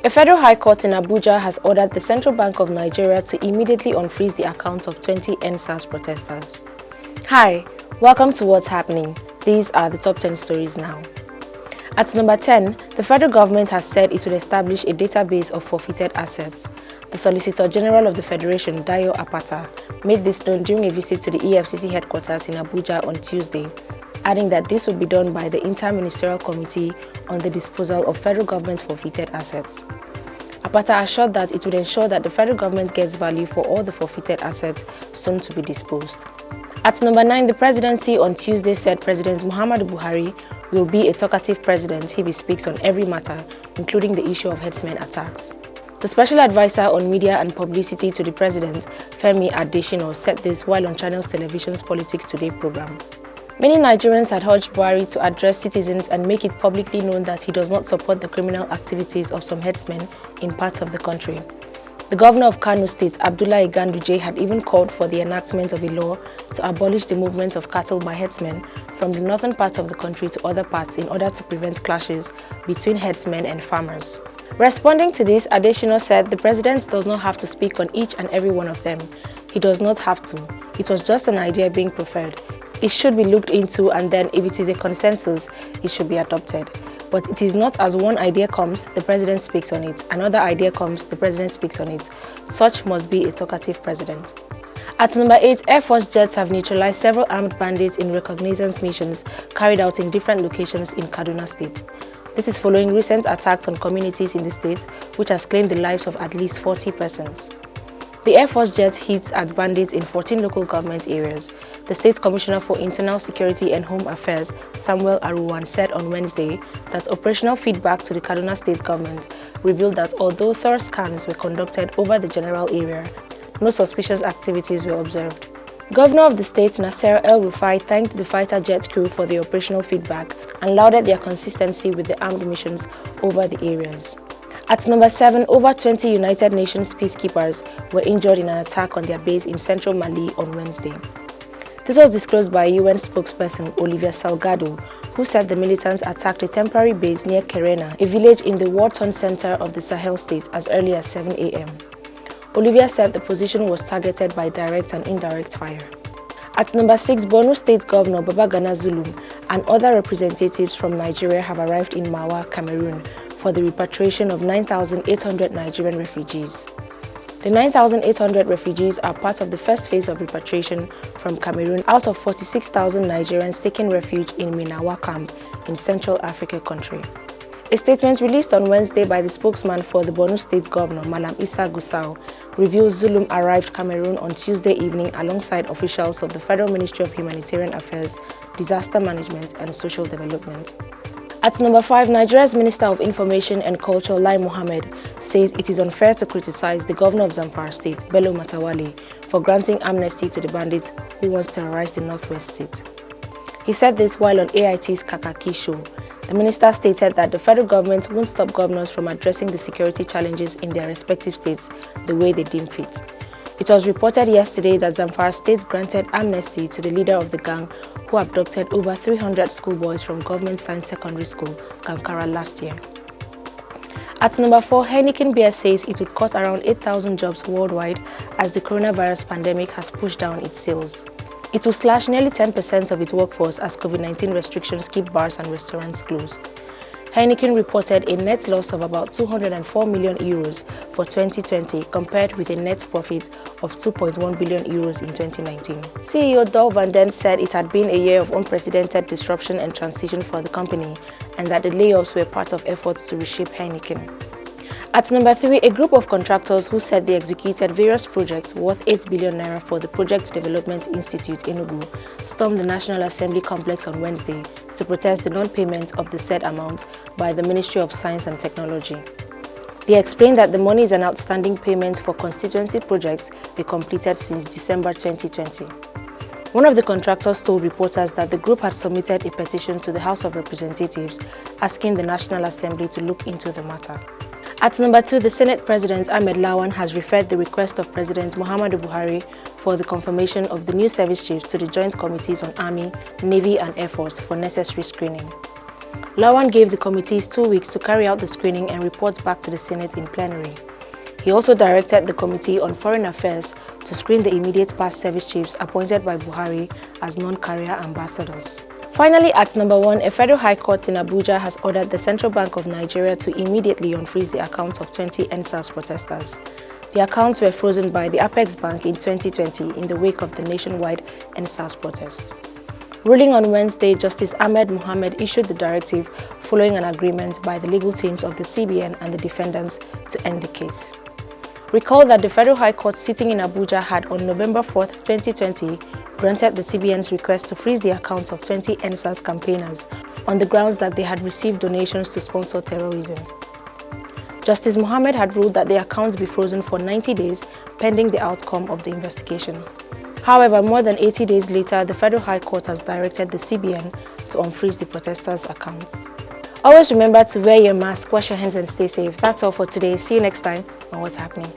A federal high court in Abuja has ordered the Central Bank of Nigeria to immediately unfreeze the accounts of 20 NSAS protesters. Hi, welcome to What's Happening. These are the top 10 stories now. At number 10, the federal government has said it will establish a database of forfeited assets. The Solicitor General of the Federation, Dayo Apata, made this known during a visit to the EFCC headquarters in Abuja on Tuesday, adding that this would be done by the Inter-Ministerial Committee on the Disposal of Federal Government Forfeited Assets. Apata assured that it would ensure that the federal government gets value for all the forfeited assets soon to be disposed. At number 9, the presidency on Tuesday said President Muhammadu Buhari will be a talkative president if he speaks on every matter, including the issue of herdsmen attacks. The special advisor on media and publicity to the president, Femi Adesina, said this while on Channels Television's Politics Today program. Many Nigerians had urged Buhari to address citizens and make it publicly known that he does not support the criminal activities of some herdsmen in parts of the country. The governor of Borno State, Abdullahi Ganduje, had even called for the enactment of a law to abolish the movement of cattle by herdsmen from the northern part of the country to other parts in order to prevent clashes between herdsmen and farmers. Responding to this, Adesina said the president does not have to speak on each and every one of them. He does not have to. It was just an idea being preferred. It should be looked into, and then if it is a consensus, it should be adopted. But it is not as one idea comes, the president speaks on it. Another idea comes, the president speaks on it. Such must be a talkative president. At number 8, Air Force jets have neutralized several armed bandits in reconnaissance missions carried out in different locations in Borno State. This is following recent attacks on communities in the state, which has claimed the lives of at least 40 persons. The Air Force jets hit at bandits in 14 local government areas. The State Commissioner for Internal Security and Home Affairs, Samuel Aruwan, said on Wednesday that operational feedback to the Kaduna State government revealed that although thorough scans were conducted over the general area, no suspicious activities were observed. Governor of the state, Nasser El-Rufai, thanked the fighter jet crew for the operational feedback and lauded their consistency with the armed missions over the areas. At number 7, over 20 United Nations peacekeepers were injured in an attack on their base in central Mali on Wednesday. This was disclosed by UN spokesperson Olivia Salgado, who said the militants attacked a temporary base near Kerena, a village in the war-torn center of the Sahel state, as early as 7 a.m. Olivia said the position was targeted by direct and indirect fire. At number 6, Borno State Governor Babagana Zulum and other representatives from Nigeria have arrived in Mawa, Cameroon, for the repatriation of 9,800 Nigerian refugees. The 9,800 refugees are part of the first phase of repatriation from Cameroon out of 46,000 Nigerians taking refuge in Minawa camp in Central Africa country. A statement released on Wednesday by the spokesman for the Borno State Governor, Malam Issa Gusau, reveals Zulum arrived Cameroon on Tuesday evening alongside officials of the Federal Ministry of Humanitarian Affairs, Disaster Management and Social Development. At number 5, Nigeria's Minister of Information and Culture, Lai Mohammed, says it is unfair to criticize the governor of Zamfara State, Bello Matawale, for granting amnesty to the bandits who once terrorized the Northwest State. He said this while on AIT's Kakaki show. The minister stated that the federal government won't stop governors from addressing the security challenges in their respective states the way they deem fit. It was reported yesterday that Zamfara State granted amnesty to the leader of the gang who abducted over 300 schoolboys from Government Science Secondary School, Kankara, last year. At number 4, Heineken beer says it would cut around 8,000 jobs worldwide as the coronavirus pandemic has pushed down its sales. It will slash nearly 10% of its workforce as COVID-19 restrictions keep bars and restaurants closed. Heineken reported a net loss of about 204 million euros for 2020 compared with a net profit of 2.1 billion euros in 2019. CEO Dol van Den said it had been a year of unprecedented disruption and transition for the company and that the layoffs were part of efforts to reshape Heineken. At number 3, a group of contractors who said they executed various projects worth 8 billion naira for the Project Development Institute Enugu stormed the National Assembly complex on Wednesday to protest the non-payment of the said amount by the Ministry of Science and Technology. They explained that the money is an outstanding payment for constituency projects they completed since December 2020. One of the contractors told reporters that the group had submitted a petition to the House of Representatives asking the National Assembly to look into the matter. At number 2, the Senate President Ahmed Lawan has referred the request of President Muhammadu Buhari for the confirmation of the new service chiefs to the Joint Committees on Army, Navy and Air Force for necessary screening. Lawan gave the committees 2 weeks to carry out the screening and report back to the Senate in plenary. He also directed the Committee on Foreign Affairs to screen the immediate past service chiefs appointed by Buhari as non-career ambassadors. Finally, at number 1, a federal high court in Abuja has ordered the Central Bank of Nigeria to immediately unfreeze the accounts of 20 NSAS protesters. The accounts were frozen by the Apex Bank in 2020 in the wake of the nationwide NSAS protest. Ruling on Wednesday, Justice Ahmed Mohammed issued the directive following an agreement by the legal teams of the CBN and the defendants to end the case. Recall that the Federal High Court sitting in Abuja had on November 4, 2020, granted the CBN's request to freeze the accounts of 20 NSAS campaigners on the grounds that they had received donations to sponsor terrorism. Justice Mohammed had ruled that the accounts be frozen for 90 days pending the outcome of the investigation. However, more than 80 days later, the Federal High Court has directed the CBN to unfreeze the protesters' accounts. Always remember to wear your mask, wash your hands and stay safe. That's all for today. See you next time on What's Happening.